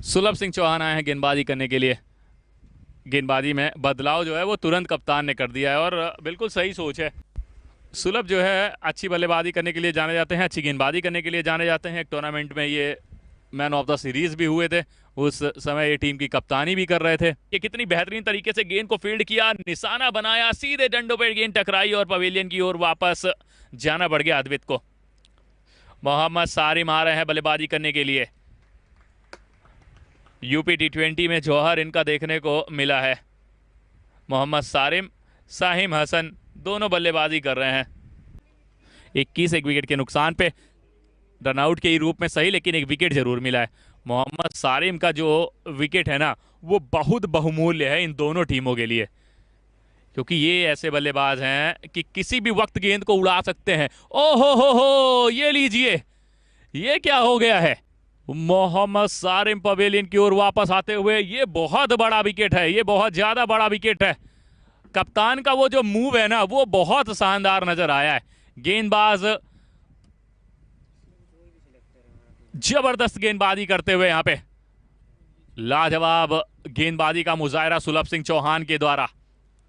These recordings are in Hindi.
सुलभ सिंह चौहान आए हैं गेंदबाजी करने के लिए। गेंदबाजी में बदलाव जो है वो तुरंत कप्तान ने कर दिया है और बिल्कुल सही सोच है। सुलभ जो है अच्छी बल्लेबाजी करने के लिए जाने जाते हैं, अच्छी गेंदबाजी करने के लिए जाने जाते हैं। एक टूर्नामेंट में ये मैन ऑफ द सीरीज भी हुए थे, उस समय ये टीम की कप्तानी भी कर रहे थे। ये कितनी बेहतरीन तरीके से गेंद को फील्ड किया, निशाना बनाया, सीधे डंडों पर गेंद टकराई और पवेलियन की ओर वापस जाना पड़ गया अद्वित को। मोहम्मद सारिम आ रहे हैं बल्लेबाजी करने के लिए। यूपी टी20 में जौहर इनका देखने को मिला है। मोहम्मद सारिम, साहिम हसन दोनों बल्लेबाजी कर रहे हैं। 21 एक विकेट के नुकसान पे, रनआउट के रूप में सही, लेकिन एक विकेट जरूर मिला है। मोहम्मद सारिम का जो विकेट है ना वो बहुत बहुमूल्य है इन दोनों टीमों के लिए, क्योंकि ये ऐसे बल्लेबाज हैं कि किसी भी वक्त गेंद को उड़ा सकते हैं। ओहो हो, ये लीजिए, ये क्या हो गया है। मोहम्मद सारिम पवेलियन की ओर वापस आते हुए, ये बहुत बड़ा विकेट है, ये बहुत ज्यादा बड़ा विकेट है। कप्तान का वो जो मूव है ना वो बहुत शानदार नजर आया है। गेंदबाज जबरदस्त गेंदबाजी करते हुए यहां पे लाजवाब गेंदबाजी का मुजाहरा सुलभ सिंह चौहान के द्वारा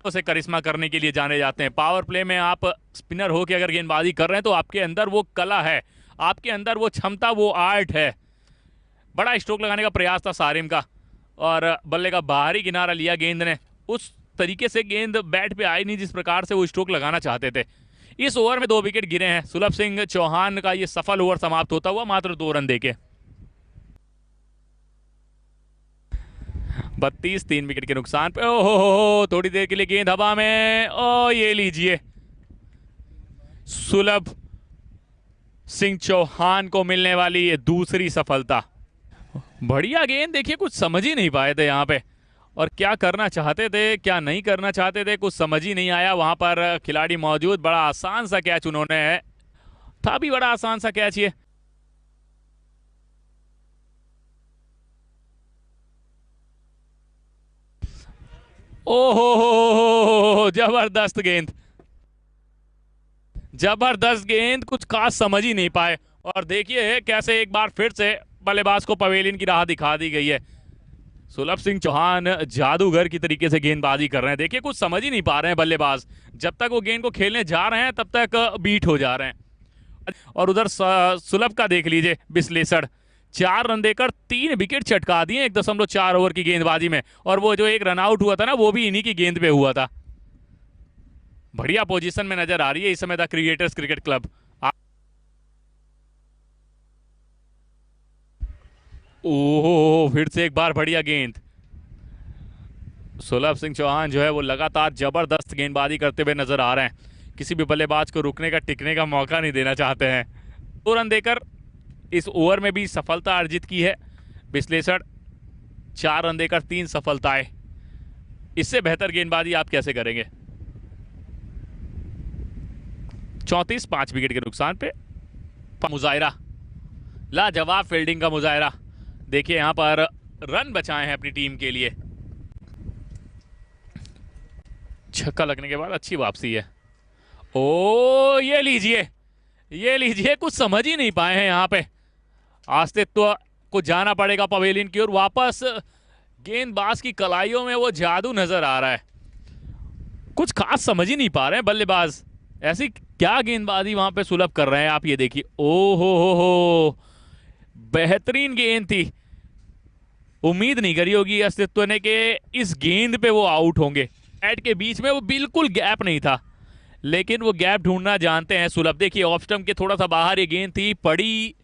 उसे करिश्मा करने के लिए जाने जाते हैं। पावर प्ले में आप स्पिनर हो के अगर गेंदबाजी कर रहे हैं तो आपके अंदर वो कला है, आपके अंदर वो क्षमता, वो आर्ट है। बड़ा स्ट्रोक लगाने का प्रयास था सारिम का और बल्ले का बाहरी किनारा लिया गेंद ने। उस तरीके से गेंद बैट पे आई नहीं जिस प्रकार से वो स्ट्रोक लगाना चाहते थे। इस ओवर में 2 विकेट गिरे हैं। सुलभ सिंह चौहान का ये सफल ओवर समाप्त होता हुआ मात्र 2 रन देके। 32 3 विकेट के नुकसान पे। ओहो, थोड़ी देर के लिए गेंद हवा में। ओ ये लीजिए, सुलभ सिंह चौहान को मिलने वाली ये दूसरी सफलता। बढ़िया गेंद, देखिए कुछ समझ ही नहीं पाए थे यहाँ पे, और क्या करना चाहते थे क्या नहीं करना चाहते थे कुछ समझ ही नहीं आया। वहां पर खिलाड़ी मौजूद, बड़ा आसान सा कैच उन्होंने, था भी बड़ा आसान सा कैच ये। ओहो, जबरदस्त गेंद, जबरदस्त गेंद, कुछ खास समझ ही नहीं पाए। और देखिए कैसे एक बार फिर से बल्लेबाज को पवेलियन की राह दिखा दी गई है। सुलभ सिंह चौहान जादूगर की तरीके से गेंदबाजी कर रहे हैं। देखिए कुछ समझ ही नहीं पा रहे हैं बल्लेबाज, जब तक वो गेंद को खेलने जा रहे हैं तब तक बीट हो जा रहे हैं। और उधर सुलभ का देख लीजिए विश्लेषण, 4 रन देकर 3 विकेट चटका दिए 1.4 ओवर की गेंदबाजी में, और वो जो एक रन आउट हुआ था ना वो भी इन्हीं की गेंद पे हुआ था। बढ़िया पोजीशन में नजर आ रही है इस समय द क्रिएटर्स क्रिकेट क्लब। ओहो, फिर से एक बार बढ़िया गेंद। सुलभ सिंह चौहान जो है वो लगातार जबरदस्त गेंदबाजी करते हुए नजर आ रहे हैं, किसी भी बल्लेबाज को रुकने का, टिकने का मौका नहीं देना चाहते हैं। 2 रन देकर इस ओवर में भी सफलता अर्जित की है विश्लेषण। 4 रन देकर 3 सफलताएं, इससे बेहतर गेंदबाजी आप कैसे करेंगे। 34 5 विकेट के नुकसान पे मुजाहरा, लाजवाब फील्डिंग का मुजाहरा। देखिए यहां पर रन बचाए हैं अपनी टीम के लिए। छक्का लगने के बाद अच्छी वापसी है। ओ ये लीजिए, ये लीजिए, कुछ समझ ही नहीं पाए हैं यहां पे। अस्तित्व को जाना पड़ेगा पवेलियन की ओर वापस। गेंदबाज की कलाइयों में वो जादू नजर आ रहा है, कुछ खास समझ ही नहीं पा रहे हैं बल्लेबाज, ऐसी क्या गेंदबाजी वहां पे सुलभ कर रहे हैं। आप ये देखिए, ओ हो, बेहतरीन गेंद थी। उम्मीद नहीं करी होगी अस्तित्व ने कि इस गेंद पे वो आउट होंगे। बैट के बीच में वो बिल्कुल गैप नहीं था, लेकिन वो गैप ढूंढना जानते हैं सुलभ। देखिए ऑफ स्टंप के थोड़ा सा बाहर ये गेंद थी, पड़ी,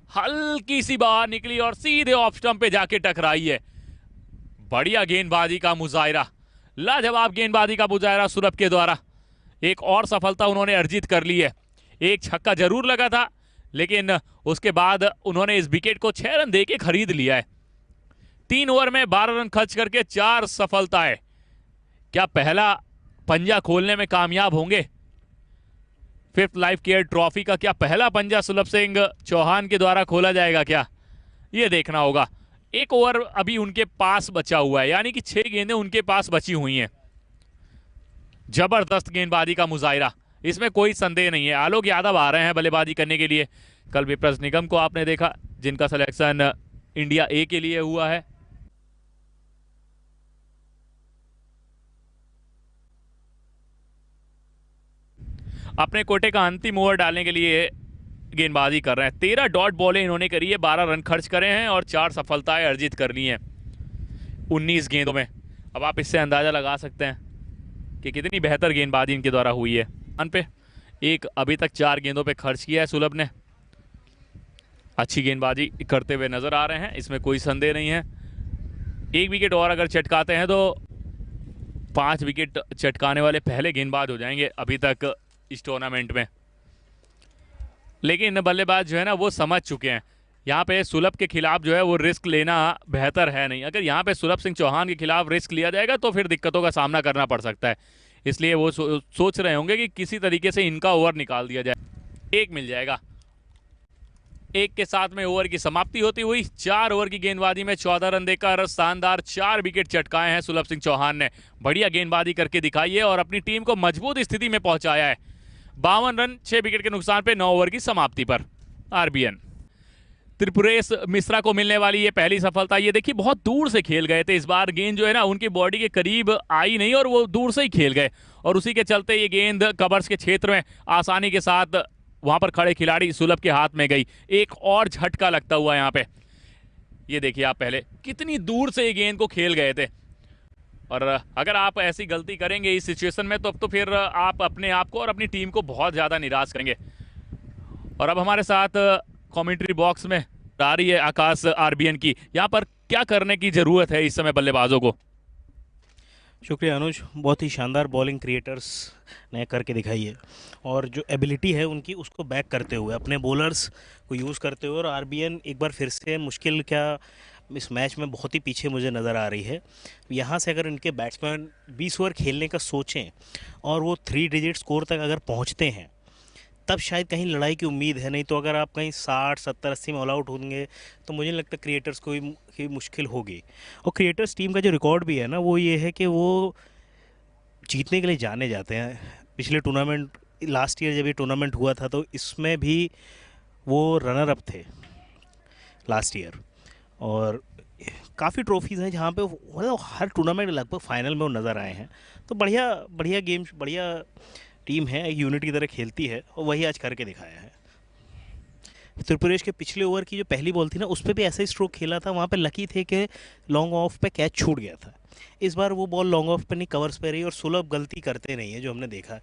हल्की सी बाहर निकली और सीधे ऑफ स्टंप पे जाके टकराई है। बढ़िया गेंदबाजी का मुजाहरा, लाजवाब गेंदबाजी का मुजाहरा सुलभ के द्वारा। एक और सफलता उन्होंने अर्जित कर ली है। एक छक्का जरूर लगा था, लेकिन उसके बाद उन्होंने इस विकेट को 6 रन देके खरीद लिया है। 3 ओवर में 12 रन खर्च करके 4 सफलताएं। क्या पहला पंजा खोलने में कामयाब होंगे? 5th लाइफ केयर ट्रॉफी का क्या पहला पंजा सुलभ सिंह चौहान के द्वारा खोला जाएगा क्या? यह देखना होगा। 1 ओवर अभी उनके पास बचा हुआ है, यानी कि 6 गेंदें उनके पास बची हुई हैं। जबरदस्त गेंदबाजी का मुजाहरा, इसमें कोई संदेह नहीं है। आलोक यादव आ रहे हैं बल्लेबाजी करने के लिए। कल विप्रस निगम को आपने देखा, जिनका सिलेक्शन इंडिया ए के लिए हुआ है। अपने कोटे का अंतिम ओवर डालने के लिए गेंदबाजी कर रहे हैं। 13 डॉट बॉलें इन्होंने करी है, 12 रन खर्च करे हैं और 4 सफलताएं अर्जित करनी है 19 गेंदों में। अब आप इससे अंदाज़ा लगा सकते हैं कि कितनी बेहतर गेंदबाजी इनके द्वारा हुई है। रन पे एक अभी तक 4 गेंदों पे खर्च किया है सुलभ ने। अच्छी गेंदबाजी करते हुए नजर आ रहे हैं, इसमें कोई संदेह नहीं है। एक विकेट और अगर चटकाते हैं तो 5 विकेट चटकाने वाले पहले गेंदबाज हो जाएंगे अभी तक इस टूर्नामेंट में। लेकिन बल्लेबाज जो है ना वो समझ चुके हैं यहाँ पे सुलभ के खिलाफ जो है वो रिस्क लेना बेहतर है नहीं। अगर यहाँ पे सुलभ सिंह चौहान के खिलाफ रिस्क लिया जाएगा तो फिर दिक्कतों का सामना करना पड़ सकता है। इसलिए वो सोच रहे होंगे कि किसी तरीके से इनका ओवर निकाल दिया जाए। एक मिल जाएगा। एक के साथ में ओवर की समाप्ति होती हुई 4 ओवर की गेंदबाजी में 14 रन देकर शानदार 4 विकेट चटकाए हैं सुलभ सिंह चौहान ने। बढ़िया गेंदबाजी करके दिखाई है और अपनी टीम को मजबूत स्थिति में पहुंचाया है। 52 रन 6 विकेट के नुकसान पे 9 ओवर की समाप्ति पर आरबीएन। त्रिपुरेश मिश्रा को मिलने वाली ये पहली सफलता। ये देखिए बहुत दूर से खेल गए थे, इस बार गेंद जो है ना उनकी बॉडी के करीब आई नहीं और वो दूर से ही खेल गए और उसी के चलते ये गेंद कवर्स के क्षेत्र में आसानी के साथ वहां पर खड़े खिलाड़ी सुलभ के हाथ में गई। एक और झटका लगता हुआ यहाँ पे, ये देखिए आप पहले कितनी दूर से ये गेंद को खेल गए थे। और अगर आप ऐसी गलती करेंगे इस सिचुएशन में तो अब तो फिर आप अपने आप को और अपनी टीम को बहुत ज़्यादा निराश करेंगे। और अब हमारे साथ कमेंट्री बॉक्स में आ रही है आकाश आरबीएन की। यहाँ पर क्या करने की ज़रूरत है इस समय बल्लेबाजों को? शुक्रिया अनुज, बहुत ही शानदार बॉलिंग क्रिएटर्स ने करके दिखाई है और जो एबिलिटी है उनकी उसको बैक करते हुए अपने बॉलर्स को यूज़ करते हुए। और आरबीएन एक बार फिर से मुश्किल क्या इस मैच में बहुत ही पीछे मुझे नज़र आ रही है। यहाँ से अगर इनके बैट्समैन 20 ओवर खेलने का सोचें और वो 3 डिजिट स्कोर तक अगर पहुँचते हैं तब शायद कहीं लड़ाई की उम्मीद है। नहीं तो अगर आप कहीं 60, 70, 80 में ऑल आउट होंगे तो मुझे नहीं लगता क्रिएटर्स को ही मुश्किल होगी। और क्रिएटर्स टीम का जो रिकॉर्ड भी है ना वो ये है कि वो जीतने के लिए जाने जाते हैं। पिछले टूर्नामेंट लास्ट ईयर जब ये टूर्नामेंट हुआ था तो इसमें भी वो रनर अप थे लास्ट ईयर। और काफ़ी ट्रॉफीज़ हैं जहाँ पे मतलब हर टूर्नामेंट लगभग फाइनल में वो नज़र आए हैं। तो बढ़िया बढ़िया गेम्स, बढ़िया टीम है, एक यूनिट की तरह खेलती है और वही आज करके दिखाया है। त्रिपुरेश के पिछले ओवर की जो पहली बॉल थी ना उस पर भी ऐसा ही स्ट्रोक खेला था, वहाँ पे लकी थे कि लॉन्ग ऑफ पे कैच छूट गया था। इस बार वो बॉल लॉन्ग ऑफ पे नहीं कवर्स पे रही और सुलभ गलती करते नहीं है जो हमने देखा